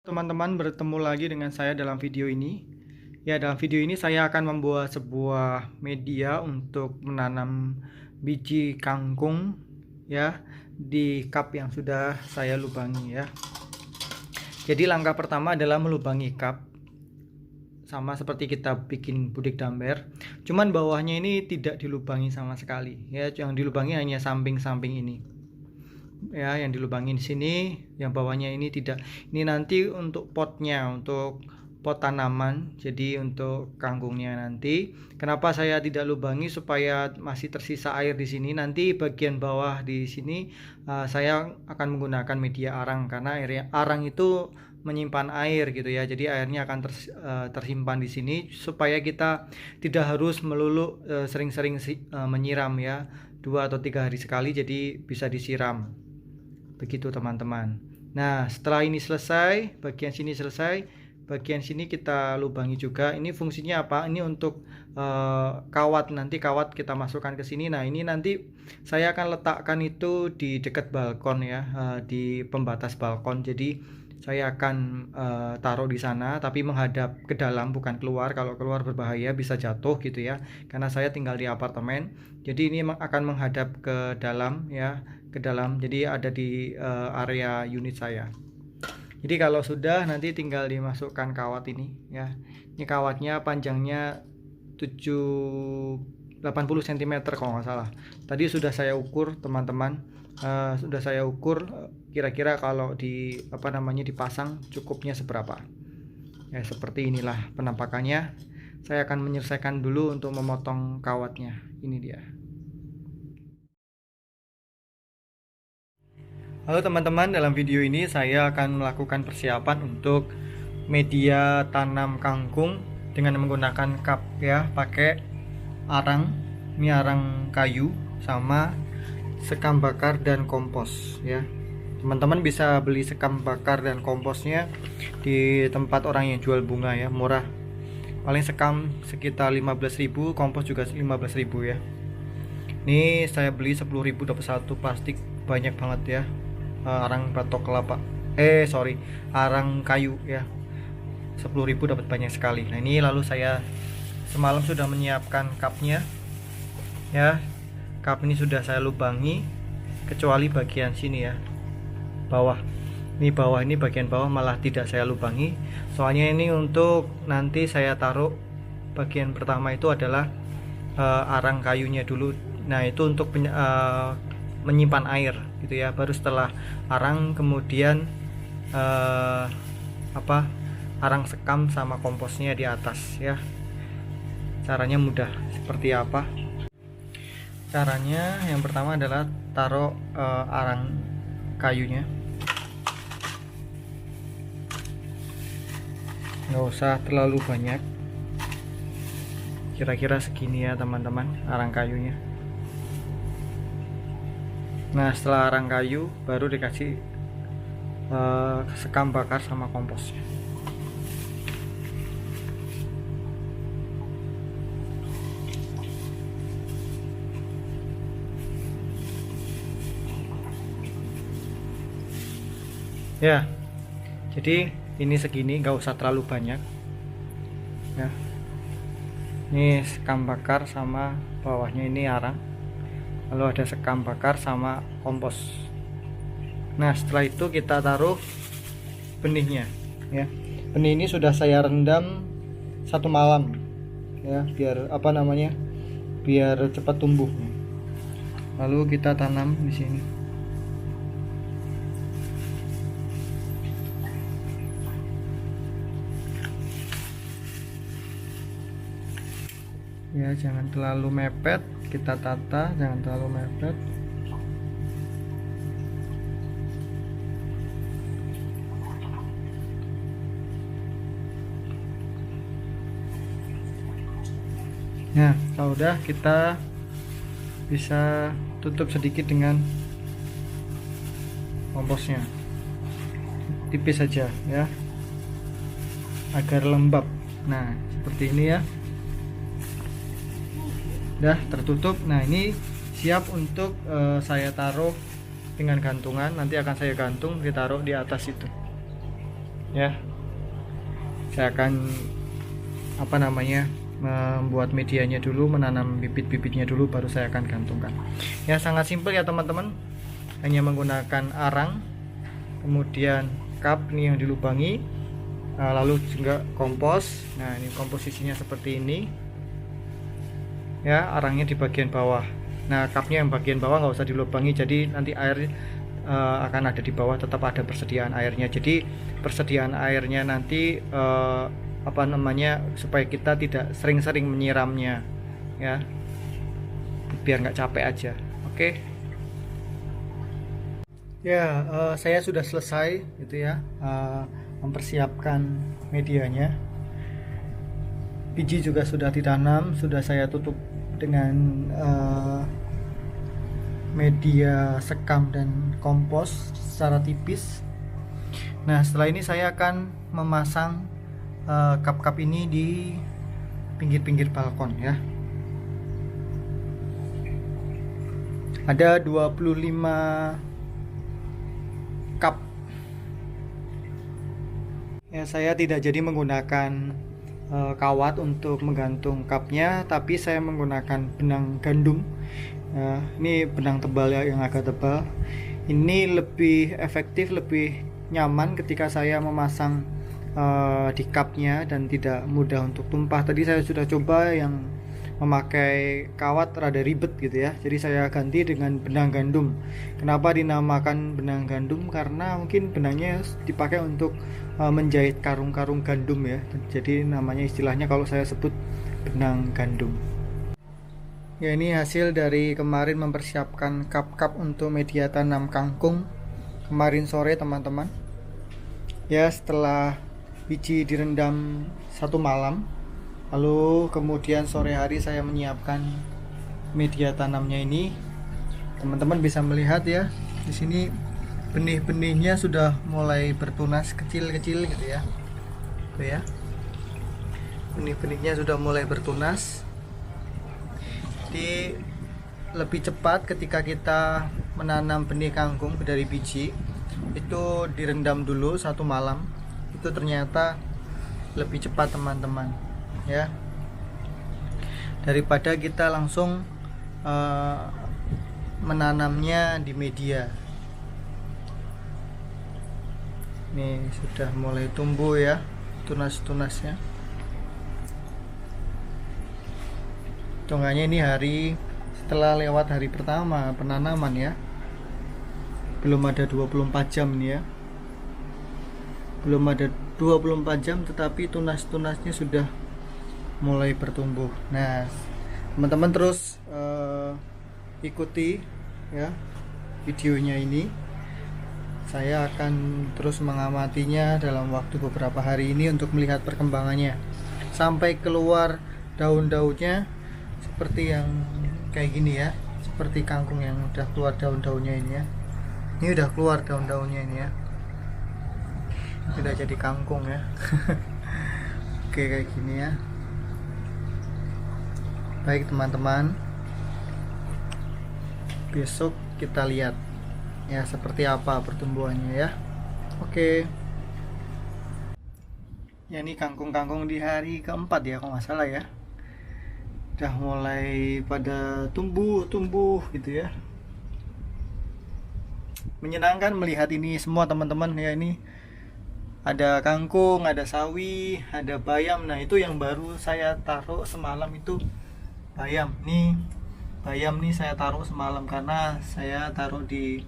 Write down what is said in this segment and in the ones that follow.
Teman-teman, bertemu lagi dengan saya dalam video ini. Ya, dalam video ini saya akan membuat sebuah media untuk menanam biji kangkung ya di cup yang sudah saya lubangi ya. Jadi langkah pertama adalah melubangi cup, sama seperti kita bikin budik damber. Cuman bawahnya ini tidak dilubangi sama sekali ya, yang dilubangi hanya samping-samping ini. Ya, yang dilubangin di sini, yang bawahnya ini tidak. Ini nanti untuk potnya, untuk pot tanaman, jadi untuk kangkungnya nanti. Kenapa saya tidak lubangi? Supaya masih tersisa air di sini. Nanti bagian bawah di sini saya akan menggunakan media arang, karena arang itu menyimpan air gitu ya. Jadi airnya akan tersimpan di sini, supaya kita tidak harus melulu sering-sering menyiram ya, 2 atau 3 hari sekali, jadi bisa disiram. Begitu teman-teman. Nah, setelah ini selesai, bagian sini selesai, bagian sini kita lubangi juga. Ini fungsinya apa? Ini untuk kawat. Nanti kawat kita masukkan ke sini. Nah, ini nanti saya akan letakkan itu di dekat balkon ya, di pembatas balkon. Jadi saya akan taruh di sana, tapi menghadap ke dalam, bukan keluar. Kalau keluar berbahaya, bisa jatuh gitu ya, karena saya tinggal di apartemen. Jadi ini akan menghadap ke dalam ya, ke dalam, jadi ada di area unit saya. Jadi kalau sudah, nanti tinggal dimasukkan kawat ini ya. Ini kawatnya panjangnya 80 cm kalau nggak salah. Tadi sudah saya ukur teman-teman, sudah saya ukur kira-kira kalau dipasang cukupnya seberapa ya. Seperti inilah penampakannya. Saya akan menyelesaikan dulu untuk memotong kawatnya. Ini dia. Halo teman-teman, dalam video ini saya akan melakukan persiapan untuk media tanam kangkung dengan menggunakan cup ya, pakai arang, ini arang kayu sama sekam bakar dan kompos ya. Teman-teman bisa beli sekam bakar dan komposnya di tempat orang yang jual bunga ya, murah. Paling sekam sekitar 15.000, kompos juga 15.000 ya. Ini saya beli 10.000 dapat satu plastik, banyak banget ya. Arang batok kelapa, arang kayu ya, 10.000 dapat banyak sekali. Nah, ini lalu saya semalam sudah menyiapkan cupnya ya. Cup ini sudah saya lubangi, kecuali bagian sini ya, bawah. Ini bawah, ini bagian bawah malah tidak saya lubangi, soalnya ini untuk nanti saya taruh. Bagian pertama itu adalah arang kayunya dulu. Nah, itu untuk menyimpan air gitu ya. Baru setelah arang, kemudian arang sekam sama komposnya di atas ya. Caranya mudah. Seperti apa caranya? Yang pertama adalah taruh arang kayunya, nggak usah terlalu banyak, kira-kira segini ya teman-teman, arang kayunya. Nah, setelah arang kayu baru dikasih sekam bakar sama komposnya. Ya, jadi ini segini, nggak usah terlalu banyak ya. Ini sekam bakar sama bawahnya ini arang, lalu ada sekam bakar sama kompos. Nah, setelah itu kita taruh benihnya ya. Benih ini sudah saya rendam 1 malam ya, biar biar cepat tumbuh. Lalu kita tanam di sini ya. Jangan terlalu mepet, kita tata, jangan terlalu mepet. Nah, kalau udah, kita bisa tutup sedikit dengan komposnya, tipis saja ya, agar lembab. Nah, seperti ini ya, udah tertutup. Nah, ini siap untuk saya taruh dengan gantungan. Nanti akan saya gantung, ditaruh di atas itu. ya. Saya akan membuat medianya dulu, menanam bibit-bibitnya dulu, baru saya akan gantungkan. Ya, sangat simpel ya teman-teman, hanya menggunakan arang, kemudian cup ini yang dilubangi, lalu juga kompos. Nah, ini komposisinya seperti ini ya, arangnya di bagian bawah. Nah, cupnya yang bagian bawah nggak usah dilubangi, jadi nanti air akan ada di bawah, tetap ada persediaan airnya. Jadi persediaan airnya nanti supaya kita tidak sering-sering menyiramnya ya, biar nggak capek aja. Oke. Ya, saya sudah selesai gitu ya, mempersiapkan medianya. Biji juga sudah ditanam, sudah saya tutup dengan media sekam dan kompos secara tipis. Nah, setelah ini saya akan memasang cup-cup ini di pinggir-pinggir balkon ya. Ada 25 cup. Ya, saya tidak jadi menggunakan kawat untuk menggantung cupnya, tapi saya menggunakan benang gandum. Ini benang tebal ya, yang agak tebal. Ini lebih efektif, lebih nyaman ketika saya memasang di cupnya dan tidak mudah untuk tumpah. Tadi saya sudah coba yang memakai kawat, rada ribet gitu ya, jadi saya ganti dengan benang gandum. Kenapa dinamakan benang gandum? Karena mungkin benangnya dipakai untuk menjahit karung-karung gandum ya, jadi namanya, istilahnya kalau saya sebut benang gandum. Ya, ini hasil dari kemarin mempersiapkan cup-cup untuk media tanam kangkung kemarin sore teman-teman ya. Setelah biji direndam 1 malam, lalu kemudian sore hari saya menyiapkan media tanamnya ini. Teman-teman bisa melihat ya, di sini benih-benihnya sudah mulai bertunas kecil-kecil gitu ya. Tuh ya, benih-benihnya sudah mulai bertunas. Jadi lebih cepat ketika kita menanam benih kangkung dari biji, itu direndam dulu 1 malam. Itu ternyata lebih cepat teman-teman ya, daripada kita langsung menanamnya di media. Ini sudah mulai tumbuh ya tunas-tunasnya. Hitungannya ini hari setelah lewat hari pertama penanaman ya, belum ada 24 jam nih ya, belum ada 24 jam tetapi tunas-tunasnya sudah mulai bertumbuh. Nah, teman-teman terus ikuti ya videonya ini. Saya akan terus mengamatinya dalam waktu beberapa hari ini untuk melihat perkembangannya sampai keluar daun-daunnya seperti yang kayak gini ya, seperti kangkung yang udah keluar daun-daunnya ini ya. Ini udah keluar daun-daunnya ini ya, sudah jadi kangkung ya. Oke, kayak gini ya. Baik teman-teman, besok kita lihat ya seperti apa pertumbuhannya ya. Oke. Ya, ini kangkung-kangkung di hari keempat ya kalau nggak salah ya, udah mulai pada tumbuh gitu ya. Menyenangkan melihat ini semua teman-teman ya. Ini ada kangkung, ada sawi, ada bayam. Nah, itu yang baru saya taruh semalam itu bayam. Nih bayam nih saya taruh semalam karena saya taruh di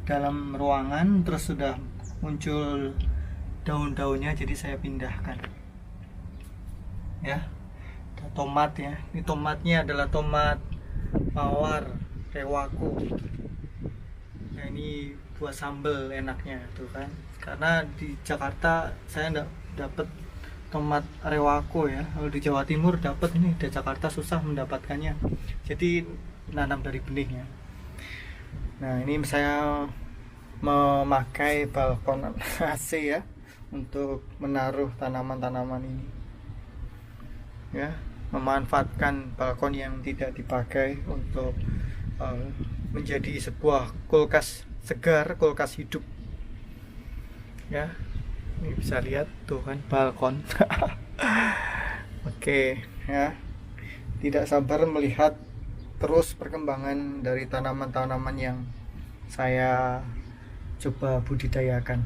dalam ruangan, terus sudah muncul daun-daunnya, jadi saya pindahkan ya. Ada tomat ya, ini tomatnya adalah tomat mawar rewaku. Nah, ini buat sambal enaknya tuh kan, karena di Jakarta saya enggak dapat tomat rewaku ya. Kalau di Jawa Timur dapat, ini di Jakarta susah mendapatkannya, jadi nanam dari benihnya. Nah, ini saya memakai balkon AC ya untuk menaruh tanaman-tanaman ini ya, memanfaatkan balkon yang tidak dipakai untuk menjadi sebuah kulkas segar, kulkas hidup ya. Ini bisa lihat tuh kan balkon. Oke ya, tidak sabar melihat terus perkembangan dari tanaman-tanaman yang saya coba budidayakan.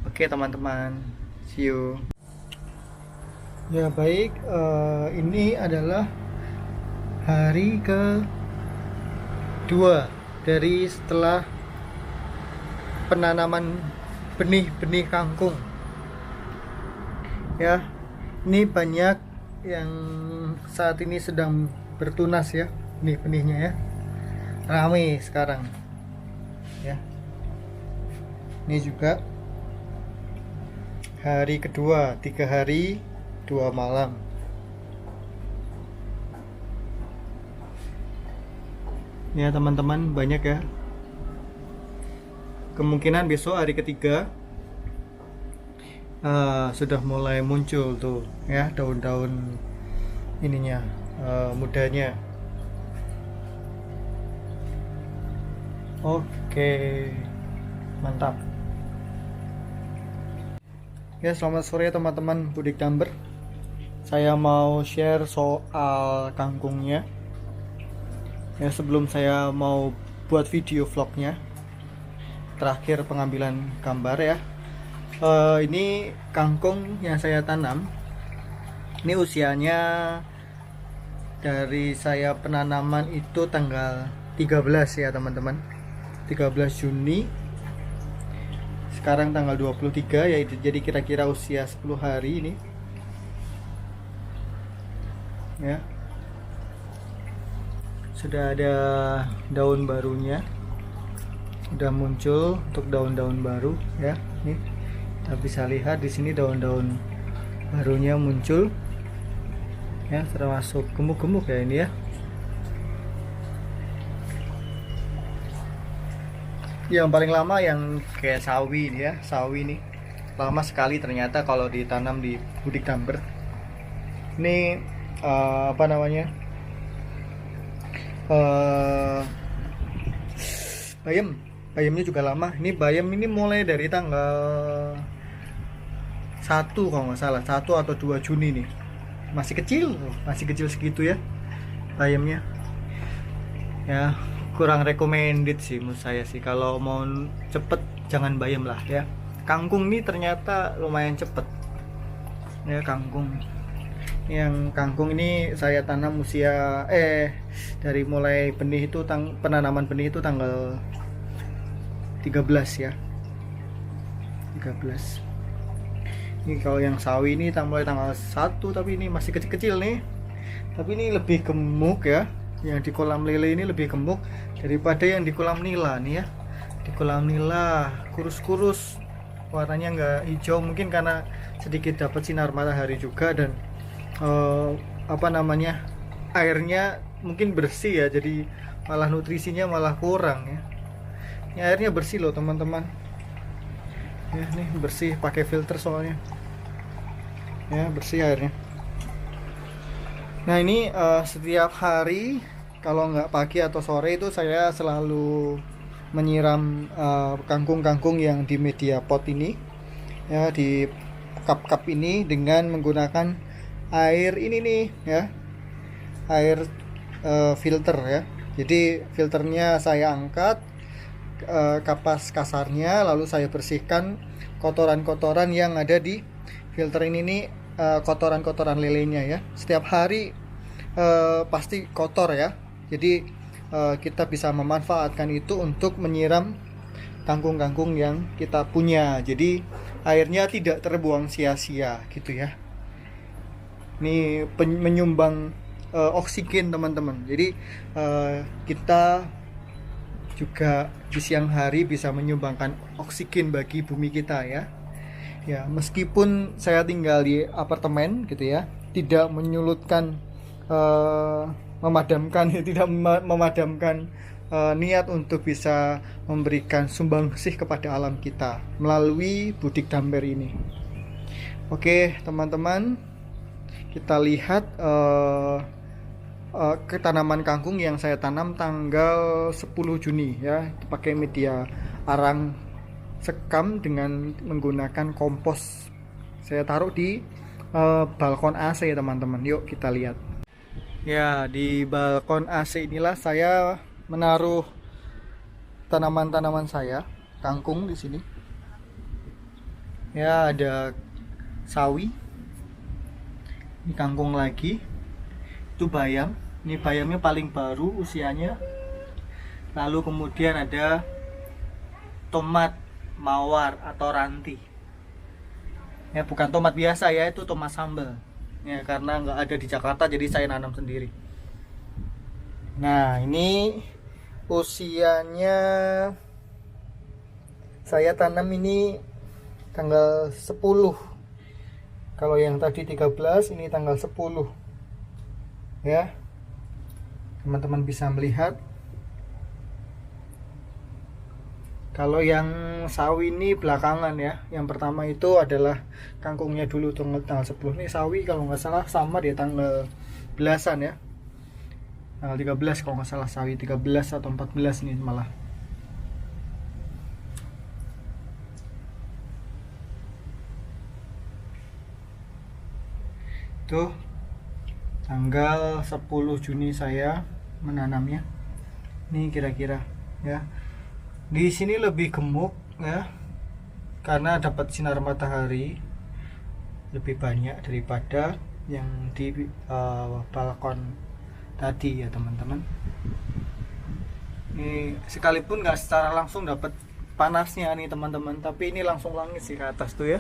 Oke teman-teman, see you. Ya baik, ini adalah hari kedua dari setelah penanaman benih-benih kangkung. Ya, ini banyak yang saat ini sedang bertunas ya, benih-benihnya ya. Ramai sekarang. Ya. Ini juga hari kedua, 3 hari 2 malam. Ya teman-teman, banyak ya. Kemungkinan besok hari ketiga sudah mulai muncul tuh ya daun-daun ininya, mudanya. Oke, mantap ya. Selamat sore teman-teman Budik Damber. Saya mau share soal kangkungnya ya, sebelum saya mau buat video vlognya. Terakhir pengambilan gambar ya. Ini kangkung yang saya tanam. Ini usianya dari saya penanaman itu tanggal 13 ya teman-teman, 13 Juni. Sekarang tanggal 23 ya, jadi kira-kira usia 10 hari ini ya. Sudah ada daun barunya, sudah muncul untuk daun-daun baru ya. Nih kita bisa lihat di sini daun-daun barunya muncul ya, termasuk gemuk-gemuk ya ini ya. Yang paling lama yang kayak sawi ini ya, sawi ini lama sekali ternyata kalau ditanam di Budik Damber. Ini apa namanya, bayamnya juga lama. Ini bayam ini mulai dari tanggal 1 kalau nggak salah, 1 atau 2 Juni nih. Masih kecil segitu ya bayamnya ya. Kurang recommended sih menurut saya sih, kalau mau cepet jangan bayam lah ya. Kangkung ini ternyata lumayan cepet ya. Kangkung ini saya tanam usia dari mulai benih itu penanaman benih itu tanggal 13 ya, 13. Ini kalau yang sawi ini mulai tanggal 1, tapi ini masih kecil-kecil nih. Tapi ini lebih gemuk ya, yang di kolam lele ini lebih gemuk daripada yang di kolam nila nih ya. Di kolam nila kurus-kurus, warnanya nggak hijau, mungkin karena sedikit dapat sinar matahari juga, dan apa namanya, airnya mungkin bersih ya, jadi malah nutrisinya malah kurang ya. Ini airnya bersih loh teman-teman ya, nih bersih, pakai filter soalnya ya, bersih airnya. Nah ini setiap hari kalau nggak pagi atau sore itu saya selalu menyiram kangkung-kangkung yang di media pot ini ya, di cup-cup ini, dengan menggunakan air ini nih ya, air filter ya. Jadi filternya saya angkat, kapas kasarnya, lalu saya bersihkan kotoran-kotoran yang ada di filter ini nih, kotoran-kotoran lelenya ya. Setiap hari pasti kotor ya. Jadi kita bisa memanfaatkan itu untuk menyiram kangkung-kangkung yang kita punya. Jadi airnya tidak terbuang sia-sia gitu ya. Ini menyumbang oksigen teman-teman. Jadi kita juga di siang hari bisa menyumbangkan oksigen bagi bumi kita ya. Ya, meskipun saya tinggal di apartemen gitu ya, tidak menyulutkan tidak memadamkan niat untuk bisa memberikan sumbangsih kepada alam kita melalui Budik Damber ini. Oke teman-teman, kita lihat tanaman kangkung yang saya tanam tanggal 10 Juni ya, pakai media arang sekam dengan menggunakan kompos. Saya taruh di balkon AC teman-teman. Yuk kita lihat. Ya, di balkon AC inilah saya menaruh tanaman-tanaman saya, kangkung di sini. Ya, ada sawi. Ini kangkung lagi. Itu bayam. Ini bayamnya paling baru usianya. Lalu kemudian ada tomat mawar atau ranti. Ya, bukan tomat biasa ya, itu tomat sambal. Ya, karena nggak ada di Jakarta jadi saya nanam sendiri. Nah, ini usianya saya tanam ini tanggal 10. Kalau yang tadi 13, ini tanggal 10. Ya. Teman-teman bisa melihat. Kalau yang sawi ini belakangan ya. Yang pertama itu adalah kangkungnya dulu tanggal 10. Ini sawi kalau nggak salah sama dia tanggal belasan ya. Tanggal 13 kalau nggak salah, sawi 13 atau 14 nih malah. Tuh tanggal 10 Juni saya menanamnya. Nih kira-kira ya. Di sini lebih gemuk ya, karena dapat sinar matahari lebih banyak daripada yang di balkon tadi ya teman-teman. Ini sekalipun nggak secara langsung dapat panasnya nih teman-teman, tapi ini langsung langit sih ke atas tuh ya,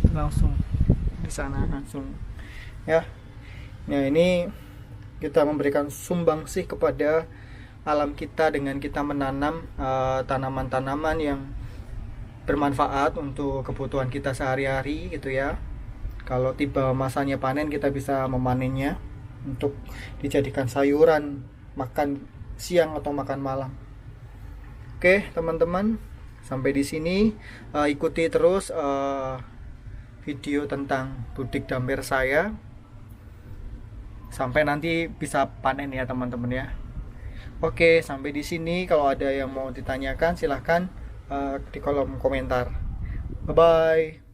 langsung di sana langsung ya. Nah, ini kita memberikan sumbangsih kepada alam kita dengan kita menanam tanaman-tanaman yang bermanfaat untuk kebutuhan kita sehari-hari gitu ya. Kalau tiba masanya panen, kita bisa memanennya untuk dijadikan sayuran makan siang atau makan malam. Oke teman-teman, sampai di sini ikuti terus video tentang budik dampir saya sampai nanti bisa panen ya teman-teman ya. Oke, sampai di sini. Kalau ada yang mau ditanyakan silahkan di kolom komentar. Bye bye.